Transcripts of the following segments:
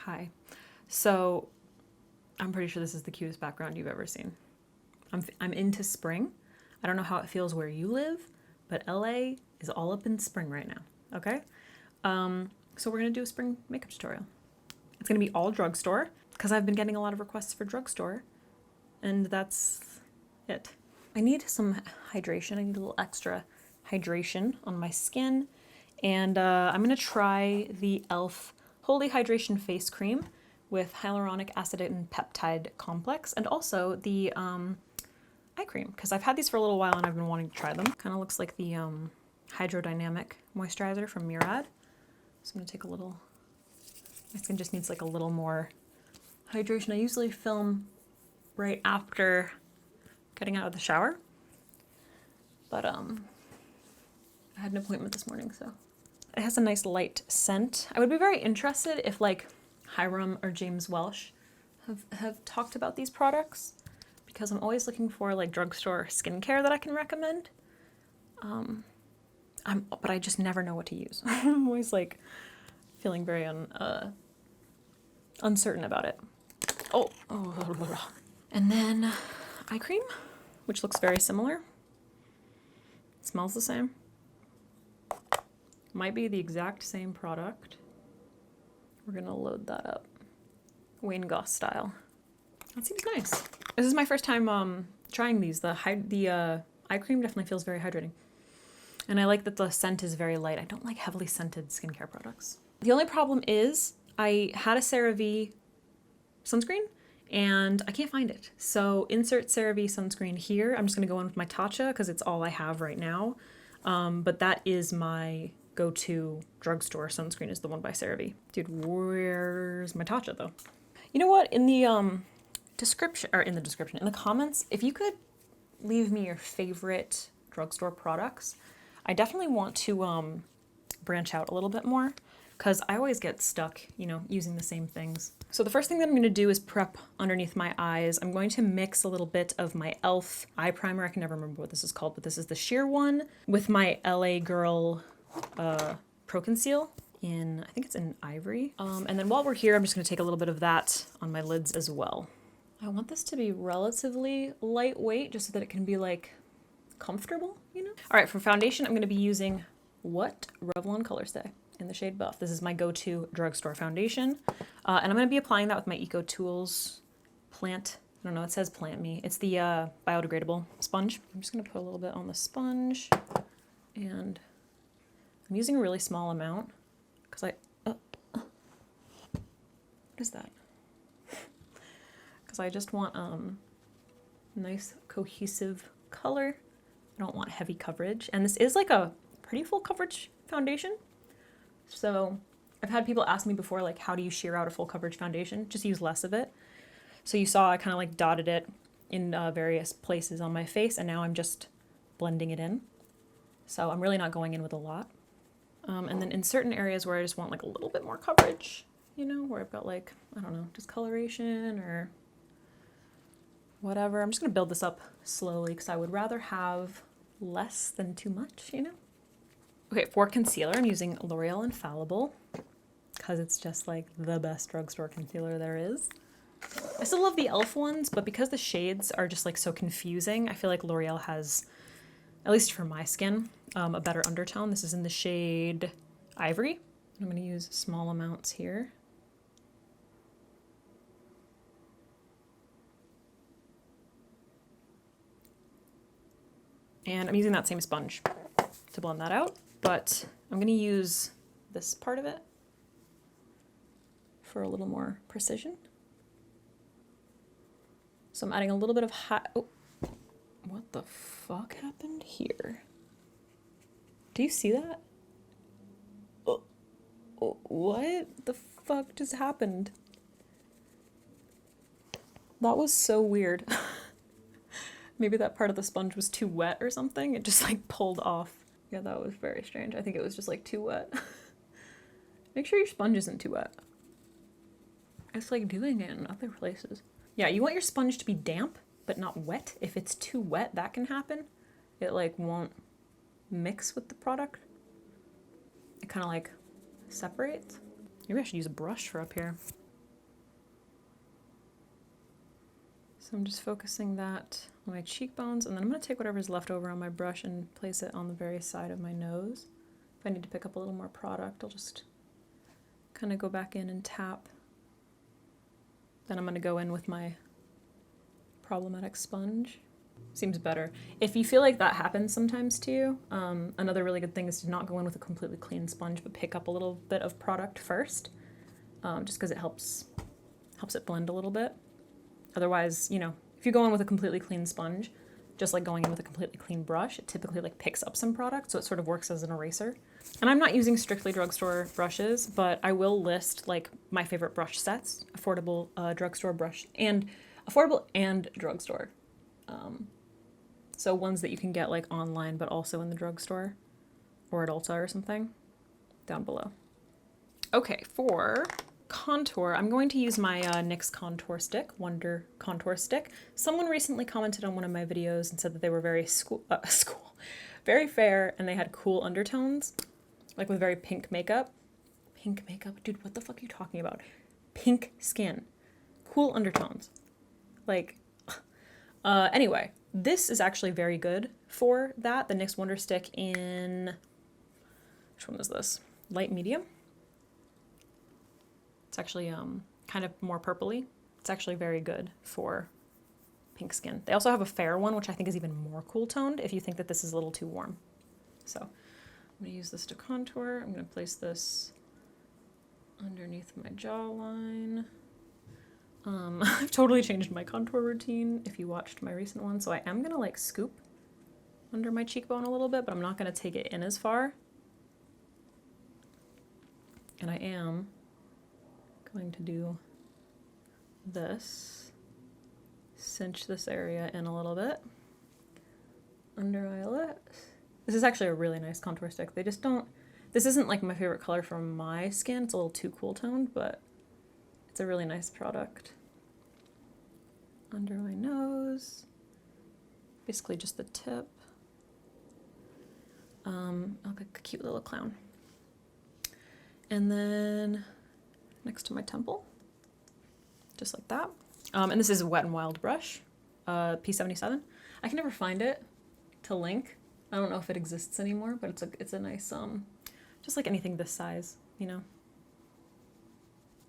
Hi. So I'm pretty sure this is the cutest background you've ever seen. I'm into spring. I don't know how it feels where you live, but LA is all up in spring right now, okay? So we're gonna do a spring makeup tutorial. It's gonna be all drugstore, because I've been getting a lot of requests for drugstore, and that's it. I need some hydration. I need a little extra hydration on my skin, and I'm gonna try the e.l.f. Holy Hydration Face Cream with hyaluronic acid and peptide complex, and also the eye cream, because I've had these for a little while and I've been wanting to try them. Kind of looks like the hydrodynamic moisturizer from Murad. So I'm gonna take a little, my skin just needs like a little more hydration. I usually film right after getting out of the shower, but I had an appointment this morning, so. It has a nice light scent. I would be very interested if like Hiram or James Welsh have talked about these products, because I'm always looking for like drugstore skincare that I can recommend. But I just never know what to use. I'm always like feeling very uncertain about it. Oh, and then eye cream, which looks very similar. Smells the same. Might be the exact same product. We're gonna load that up. Wayne Goss style. That seems nice. This is my first time trying these. The eye cream definitely feels very hydrating. And I like that the scent is very light. I don't like heavily scented skincare products. The only problem is I had a CeraVe sunscreen and I can't find it. So insert CeraVe sunscreen here. I'm just gonna go in with my Tatcha because it's all I have right now. But that is my go-to drugstore sunscreen, is the one by CeraVe. Dude, where's my Tatcha though? You know what? In the description, in the comments, if you could leave me your favorite drugstore products, I definitely want to branch out a little bit more, because I always get stuck, you know, using the same things. So the first thing that I'm going to do is prep underneath my eyes. I'm going to mix a little bit of my e.l.f. eye primer. I can never remember what this is called, but this is the sheer one, with my LA Girl Pro Conceal in, I think it's in Ivory. And then while we're here, I'm just going to take a little bit of that on my lids as well. I want this to be relatively lightweight, just so that it can be like comfortable, you know? All right, for foundation, I'm going to be using What Revlon Color Stay in the shade Buff. This is my go-to drugstore foundation. And I'm going to be applying that with my Eco Tools Plant, I don't know, it says Plant Me. It's the biodegradable sponge. I'm just going to put a little bit on the sponge, and I'm using a really small amount because what is that? Because I just want nice cohesive color. I don't want heavy coverage. And this is like a pretty full coverage foundation. So I've had people ask me before, like, how do you sheer out a full coverage foundation? Just use less of it. So you saw I kind of like dotted it in various places on my face, and now I'm just blending it in. So I'm really not going in with a lot. And then in certain areas where I just want like a little bit more coverage, you know, where I've got like, I don't know, discoloration or whatever, I'm just gonna build this up slowly because I would rather have less than too much, you know? Okay, for concealer, I'm using L'Oreal Infallible because it's just like the best drugstore concealer there is. I still love the e.l.f. ones, but because the shades are just like so confusing, I feel like L'Oreal has, at least for my skin, a better undertone. This is in the shade Ivory. I'm going to use small amounts here. And I'm using that same sponge to blend that out, but I'm going to use this part of it for a little more precision. So I'm adding a little bit of oh, what the fuck happened here? Do you see that? Oh, what the fuck just happened? That was so weird. Maybe that part of the sponge was too wet or something. It just like pulled off. Yeah, that was very strange. I think it was just like too wet. Make sure your sponge isn't too wet. It's like doing it in other places. Yeah, you want your sponge to be damp, but not wet. If it's too wet, that can happen. It like won't mix with the product. It kind of like separates. Maybe I should use a brush for up here. So I'm just focusing that on my cheekbones, and then I'm going to take whatever's left over on my brush and place it on the very side of my nose. If I need to pick up a little more product, I'll just kind of go back in and tap. Then I'm going to go in with my problematic sponge. Seems better. If you feel like that happens sometimes to you, another really good thing is to not go in with a completely clean sponge, but pick up a little bit of product first, just because it helps it blend a little bit. Otherwise, you know, if you go in with a completely clean sponge, just like going in with a completely clean brush, it typically like picks up some product, so it sort of works as an eraser. And I'm not using strictly drugstore brushes, but I will list like my favorite brush sets, affordable drugstore brush, and affordable and drugstore. So ones that you can get like online, but also in the drugstore or at Ulta or something, down below. Okay, for contour, I'm going to use my NYX contour stick, Wonder Contour Stick. Someone recently commented on one of my videos and said that they were very very fair, and they had cool undertones, like with very pink makeup. Pink makeup? Dude, what the fuck are you talking about? Pink skin. Cool undertones. Like, anyway, this is actually very good for that. The NYX Wonder Stick in, which one is this? Light medium. It's actually kind of more purpley. It's actually very good for pink skin. They also have a fair one, which I think is even more cool toned if you think that this is a little too warm. So I'm gonna use this to contour. I'm gonna place this underneath my jawline. I've totally changed my contour routine if you watched my recent one. So I am gonna like scoop under my cheekbone a little bit, but I'm not gonna take it in as far. And I am going to do this, cinch this area in a little bit, under my lips. This is actually a really nice contour stick. They just don't, this isn't like my favorite color for my skin. It's a little too cool toned, but it's a really nice product. Under my nose, basically just the tip. Like a cute little clown. And then next to my temple, just like that. And this is a Wet n Wild brush, P77. I can never find it to link. I don't know if it exists anymore, but it's a nice, just like anything this size, you know.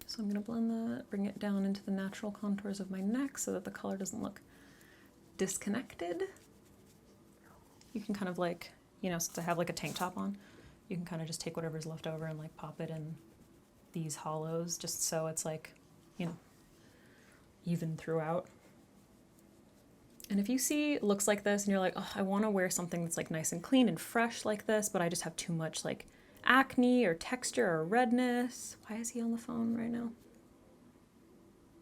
So I'm gonna blend that, bring it down into the natural contours of my neck so that the color doesn't look disconnected. You can kind of like, you know, since I have like a tank top on, you can kind of just take whatever's left over and like pop it in these hollows just so it's like, you know, even throughout. And if you see looks like this and you're like, oh, I want to wear something that's like nice and clean and fresh like this, but I just have too much like acne or texture or redness. Why is he on the phone right now?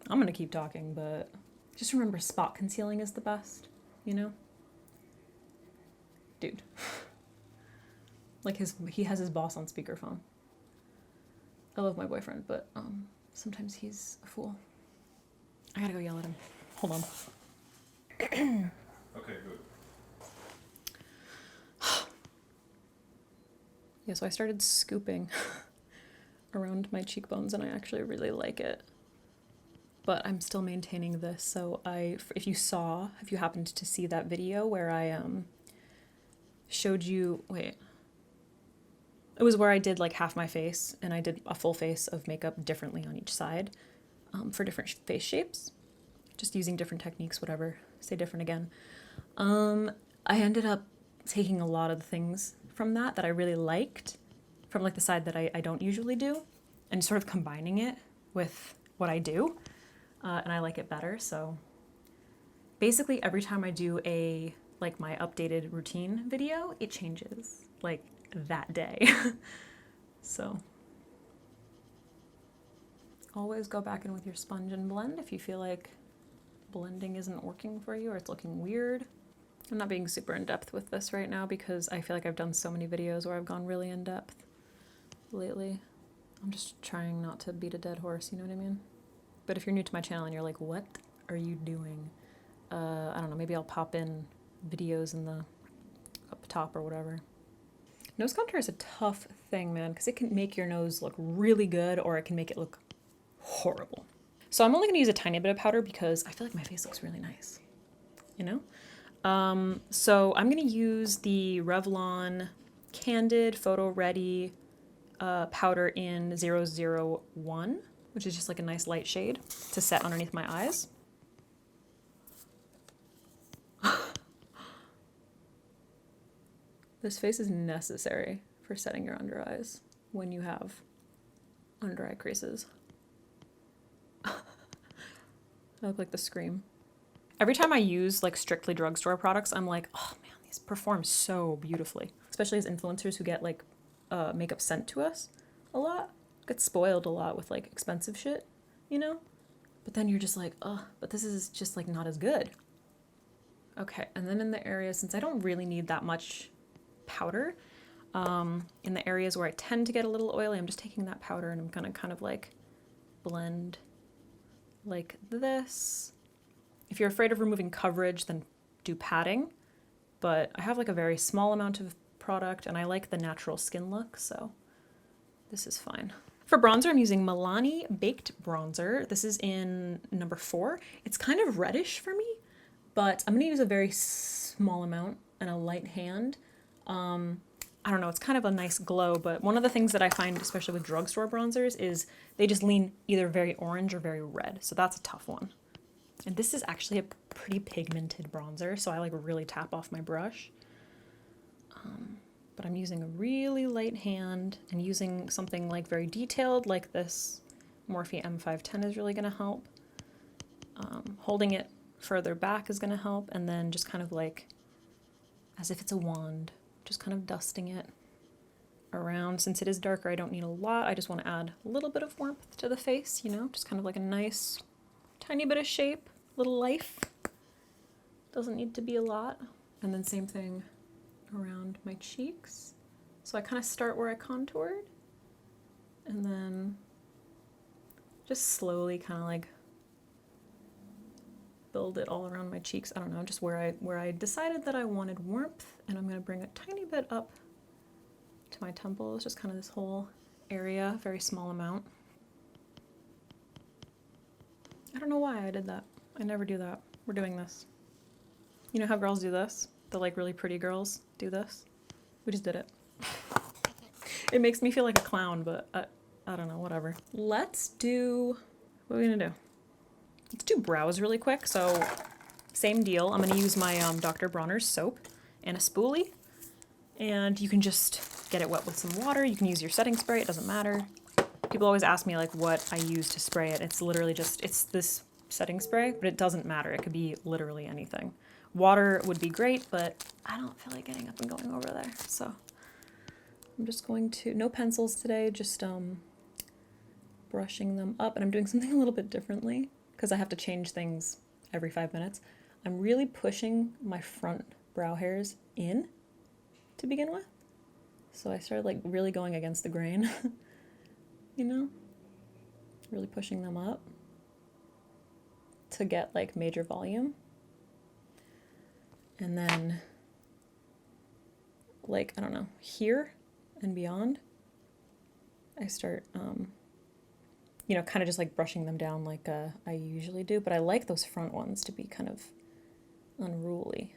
I'm gonna keep talking, but just remember spot concealing is the best, you know? Dude. Like he has his boss on speakerphone. I love my boyfriend, but sometimes he's a fool. I gotta go yell at him. Hold on. Okay, good. Yeah, so I started scooping around my cheekbones, and I actually really like it. But I'm still maintaining this, so if you happened to see that video where I showed you, it was where I did like half my face, and I did a full face of makeup differently on each side for different face shapes, just using different techniques, whatever, say different again. I ended up taking a lot of the things from that I really liked, from like the side that I don't usually do, and sort of combining it with what I do, and I like it better. So basically every time I do like my updated routine video, it changes like that day. So always go back in with your sponge and blend if you feel like blending isn't working for you or it's looking weird. I'm not being super in depth with this right now because I feel like I've done so many videos where I've gone really in depth lately. I'm just trying not to beat a dead horse, you know what I mean? But if you're new to my channel and you're like, what are you doing? I don't know, maybe I'll pop in videos in the up top or whatever. Nose contour is a tough thing, man, because it can make your nose look really good or it can make it look horrible. So I'm only going to use a tiny bit of powder because I feel like my face looks really nice, you know? So I'm going to use the Revlon Candid Photo Ready powder in 001, which is just like a nice light shade to set underneath my eyes. This face is necessary for setting your under eyes when you have under eye creases. I look like the Scream. Every time I use like strictly drugstore products, I'm like, oh man, these perform so beautifully. Especially as influencers who get like makeup sent to us a lot. Get spoiled a lot with like expensive shit, you know? But then you're just like, oh, but this is just like not as good. Okay, and then in the area, since I don't really need that much powder, in the areas where I tend to get a little oily, I'm just taking that powder and I'm gonna kind of like blend like this. If you're afraid of removing coverage, then do padding, but I have like a very small amount of product and I like the natural skin look, so this is fine. For bronzer, I'm using Milani Baked Bronzer. This is in number 4. It's kind of reddish for me, but I'm gonna use a very small amount and a light hand. I don't know, it's kind of a nice glow, but one of the things that I find, especially with drugstore bronzers, is they just lean either very orange or very red, so that's a tough one. And this is actually a pretty pigmented bronzer, so I like really tap off my brush. But I'm using a really light hand and using something like very detailed, like this Morphe M510 is really gonna help. Holding it further back is gonna help, and then just kind of like, as if it's a wand, just kind of dusting it around. Since it is darker, I don't need a lot. I just want to add a little bit of warmth to the face, you know, just kind of like a nice tiny bit of shape, little life. Doesn't need to be a lot. And then same thing around my cheeks. So I kind of start where I contoured and then just slowly kind of like build it all around my cheeks. I don't know, just where I decided that I wanted warmth, and I'm going to bring a tiny bit up to my temples, just kind of this whole area, very small amount. I don't know why I did that. I never do that. We're doing this. You know how girls do this? The like really pretty girls do this? We just did it. It makes me feel like a clown, but I don't know, whatever. Let's do, what are we gonna do? Let's do brows really quick. So same deal. I'm gonna use my Dr. Bronner's soap and a spoolie. And you can just get it wet with some water. You can use your setting spray, it doesn't matter. People always ask me like what I use to spray it. It's literally just, it's this setting spray, but it doesn't matter. It could be literally anything. Water would be great, but I don't feel like getting up and going over there. So I'm just going to, no pencils today, just brushing them up. And I'm doing something a little bit differently because I have to change things every 5 minutes. I'm really pushing my front brow hairs in to begin with. So I started like really going against the grain, you know, really pushing them up to get like major volume. And then like, I don't know, here and beyond, I start, you know, kind of just like brushing them down like I usually do, but I like those front ones to be kind of unruly.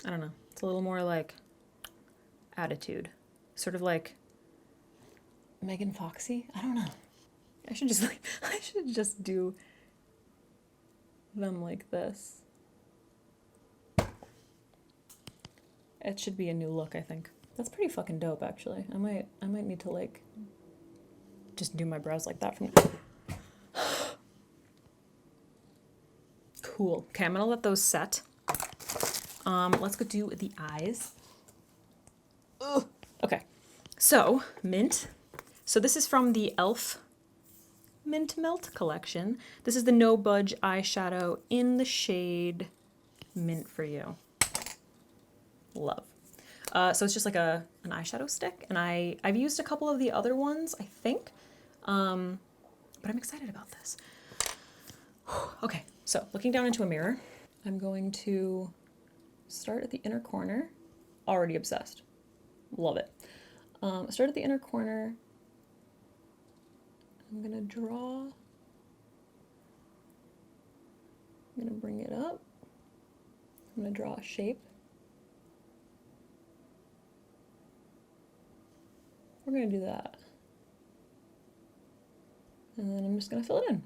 I don't know. It's a little more like attitude, sort of like Megan Foxy. I don't know. I should just like, I should just do them like this. It should be a new look, I think. That's pretty fucking dope, actually. I might need to like just do my brows like that from now. Cool. Okay, I'm gonna let those set. Let's go do the eyes. Ugh. Okay, so mint. So this is from the e.l.f. Mint Melt collection. This is the No Budge eyeshadow in the shade Mint for You. Love. So it's just like an eyeshadow stick, and I've used a couple of the other ones, I think, but I'm excited about this. Okay, so looking down into a mirror, I'm going to start at the inner corner. Already obsessed. Love it. Start at the inner corner. I'm gonna draw I'm gonna bring it up. I'm gonna draw a shape. We're gonna do that. And then I'm just gonna fill it in.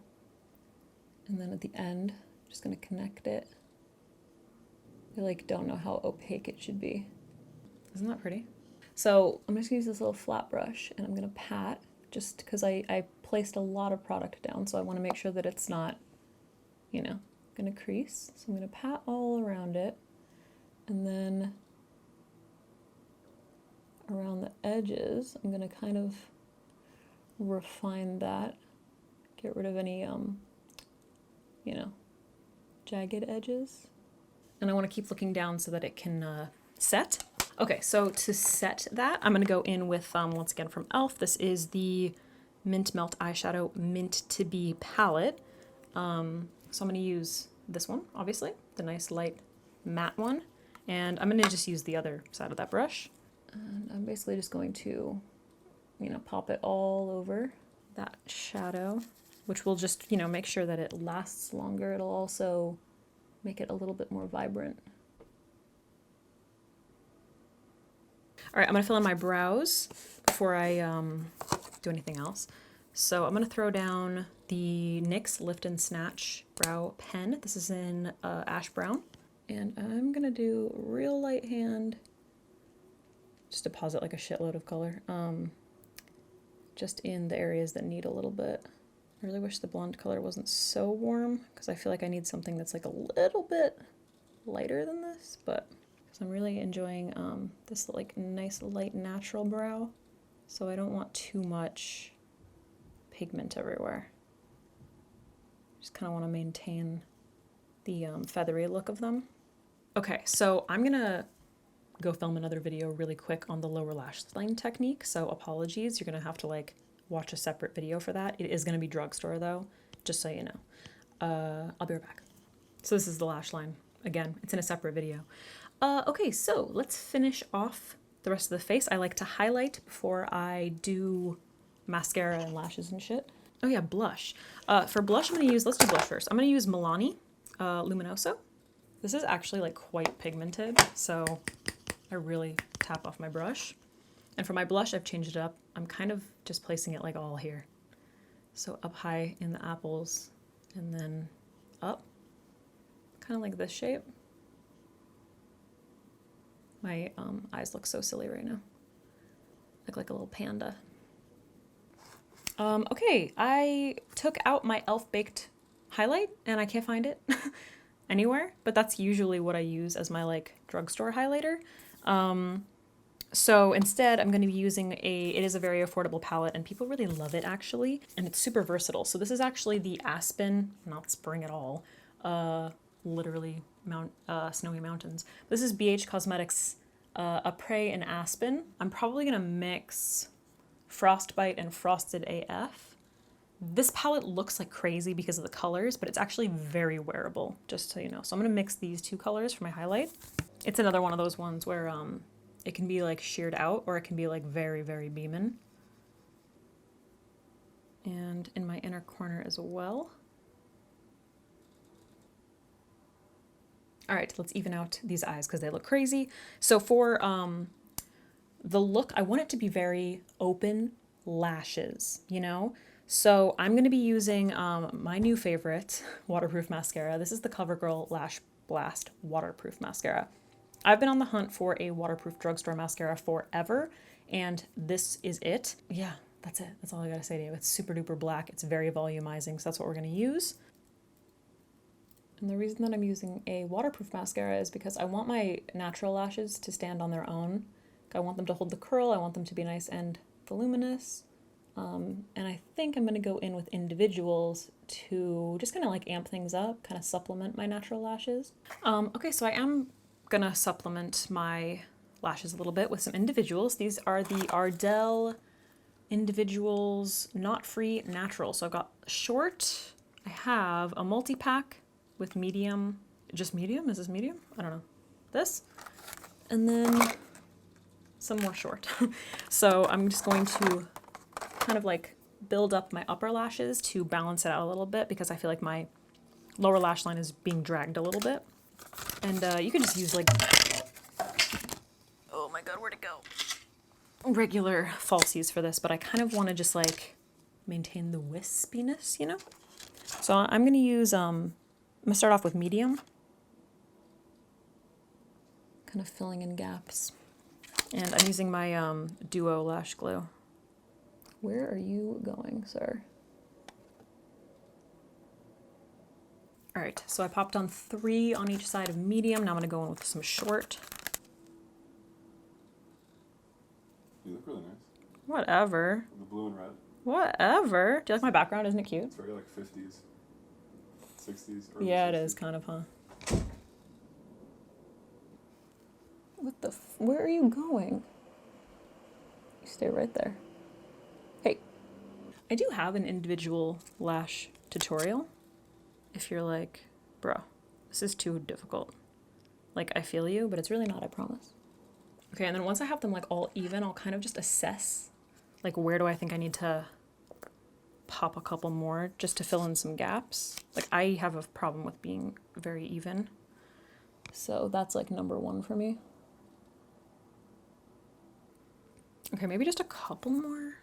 And then at the end, I'm just gonna connect it. I like don't know how opaque it should be. Isn't that pretty? So I'm just gonna use this little flat brush and I'm gonna pat just because I placed a lot of product down, so I wanna make sure that it's not, you know, gonna crease. So I'm gonna pat all around it, and then around the edges, I'm gonna kind of refine that, get rid of any, you know, jagged edges. And I wanna keep looking down so that it can set. Okay, so to set that, I'm gonna go in with, once again from e.l.f., this is the Mint Melt Eyeshadow Mint to Be palette. So I'm gonna use this one, obviously, the nice light matte one. And I'm gonna just use the other side of that brush. And I'm basically just going to, you know, pop it all over that shadow, which will just, you know, make sure that it lasts longer. It'll also make it a little bit more vibrant. All right, I'm gonna fill in my brows before I do anything else. So I'm gonna throw down the NYX Lift and Snatch Brow Pen. This is in ash brown. And I'm gonna do real light hand, just deposit like a shitload of color, just in the areas that need a little bit. I really wish the blonde color wasn't so warm because I feel like I need something that's like a little bit lighter than this, but because I'm really enjoying this like nice light natural brow, so I don't want too much pigment everywhere. Just kind of want to maintain the feathery look of them. Okay, so I'm gonna go film another video really quick on the lower lash line technique, so apologies, you're gonna have to like watch a separate video for that. It is gonna be drugstore though, just so you know. I'll be right back. So this is the lash line. Again, it's in a separate video. Okay, so let's finish off the rest of the face. I like to highlight before I do mascara and lashes and shit. Oh yeah, blush. For blush, I'm gonna use, let's do blush first. I'm gonna use Milani Luminoso. This is actually like quite pigmented, so I really tap off my brush. And for my blush, I've changed it up. I'm kind of just placing it like all here. So up high in the apples and then up, kind of like this shape. My eyes look so silly right now. Look like a little panda. Okay, I took out my e.l.f. Baked highlight and I can't find it anywhere, but that's usually what I use as my like drugstore highlighter. So instead I'm going to be using it is a very affordable palette and people really love it actually, and it's super versatile. So this is actually the Aspen, not spring at all, literally snowy mountains. This is BH Cosmetics Après and Aspen. I'm probably gonna mix Frostbite and Frosted AF. This palette looks like crazy because of the colors, but it's actually very wearable, just so you know. So I'm gonna mix these two colors for my highlight. It's another one of those ones where it can be like sheared out or it can be like very, very beamin'. And in my inner corner as well. All right, let's even out these eyes because they look crazy. So for the look, I want it to be very open lashes, you know? So I'm gonna be using my new favorite waterproof mascara. This is the CoverGirl Lash Blast Waterproof Mascara. I've been on the hunt for a waterproof drugstore mascara forever, and this is it. Yeah, that's it. That's all I gotta say to you. It's super duper black. It's very volumizing, so that's what we're gonna use. And the reason that I'm using a waterproof mascara is because I want my natural lashes to stand on their own. I want them to hold the curl. I want them to be nice and voluminous. And I think I'm going to go in with individuals to just kind of like amp things up, kind of supplement my natural lashes. Okay, so I am going to supplement my lashes a little bit with some individuals. These are the Ardell Individuals Knot Free Natural. So I've got short. I have a multi-pack with medium. Just medium? Is this medium? I don't know. This. And then some more short. So I'm just going to kind of like build up my upper lashes to balance it out a little bit because I feel like my lower lash line is being dragged a little bit. And you can just use like, oh my god, where'd it go? Regular falsies for this, but I kind of want to just like maintain the wispiness, you know? So I'm going to use, I'm going to start off with medium. Kind of filling in gaps. And I'm using my Duo lash glue. Where are you going, sir? All right, so I popped on 3 on each side of medium. Now I'm gonna go in with some short. You look really nice. Whatever. The blue and red. Whatever. Do you like my background? Isn't it cute? It's very like 50s, 60s. Early Yeah, 60s. it is kind of, huh? What the where are you going? You stay right there. Hey. I do have an individual lash tutorial. If you're like, bro, this is too difficult. Like, I feel you, but it's really not, I promise. Okay, and then once I have them like all even, I'll kind of just assess, like, where do I think I need to pop a couple more just to fill in some gaps. Like, I have a problem with being very even. So that's like number 1 for me. Okay, maybe just a couple more.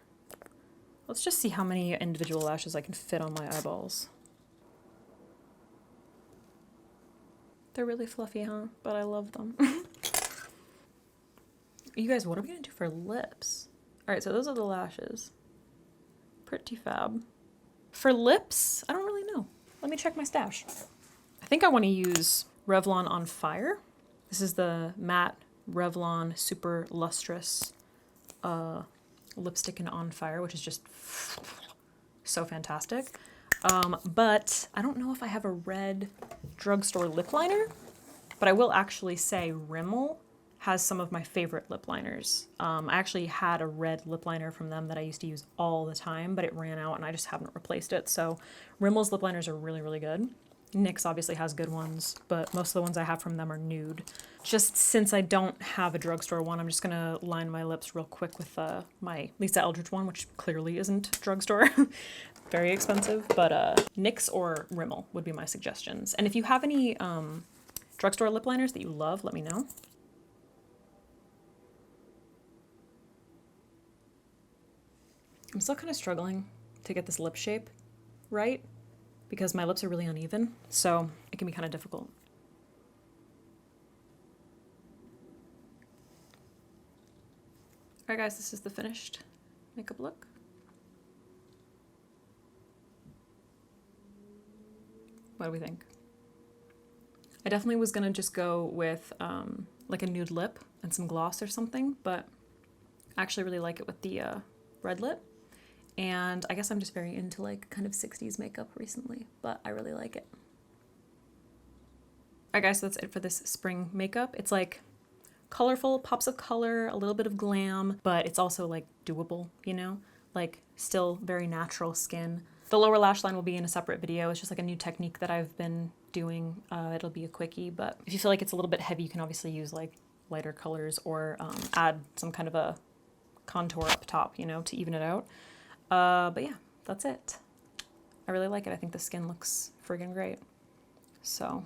Let's just see how many individual lashes I can fit on my eyeballs. They're really fluffy, huh? But I love them. You guys, what are we gonna do for lips? All right, so those are the lashes. Pretty fab. For lips, I don't really know. Let me check my stash. I think I want to use Revlon On Fire. This is the matte Revlon Super Lustrous lipstick in On Fire, which is just so fantastic. But I don't know if I have a red drugstore lip liner, but I will actually say Rimmel has some of my favorite lip liners. I actually had a red lip liner from them that I used to use all the time, but it ran out and I just haven't replaced it. So Rimmel's lip liners are really, really good. NYX obviously has good ones, but most of the ones I have from them are nude. Just since I don't have a drugstore one, I'm just gonna line my lips real quick with my Lisa Eldridge one, which clearly isn't drugstore. Very expensive, but NYX or Rimmel would be my suggestions. And if you have any drugstore lip liners that you love, let me know. I'm still kind of struggling to get this lip shape right because my lips are really uneven, so it can be kind of difficult. All right, guys, this is the finished makeup look. What do we think? I definitely was gonna just go with like a nude lip and some gloss or something, but I actually really like it with the red lip. And I guess I'm just very into like kind of 60s makeup recently, but I really like it. All right, guys, so that's it for this spring makeup. It's like colorful, pops of color, a little bit of glam, but it's also like doable, you know? Like still very natural skin. The lower lash line will be in a separate video. It's just like a new technique that I've been doing. It'll be a quickie, but if you feel like it's a little bit heavy, you can obviously use like lighter colors or add some kind of a contour up top, you know, to even it out. But yeah, that's it. I really like it. I think the skin looks friggin' great. So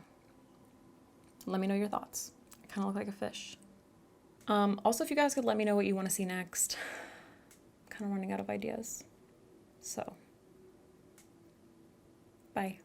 let me know your thoughts. I kind of look like a fish. Also, if you guys could let me know what you want to see next. I'm kind of running out of ideas. So, bye.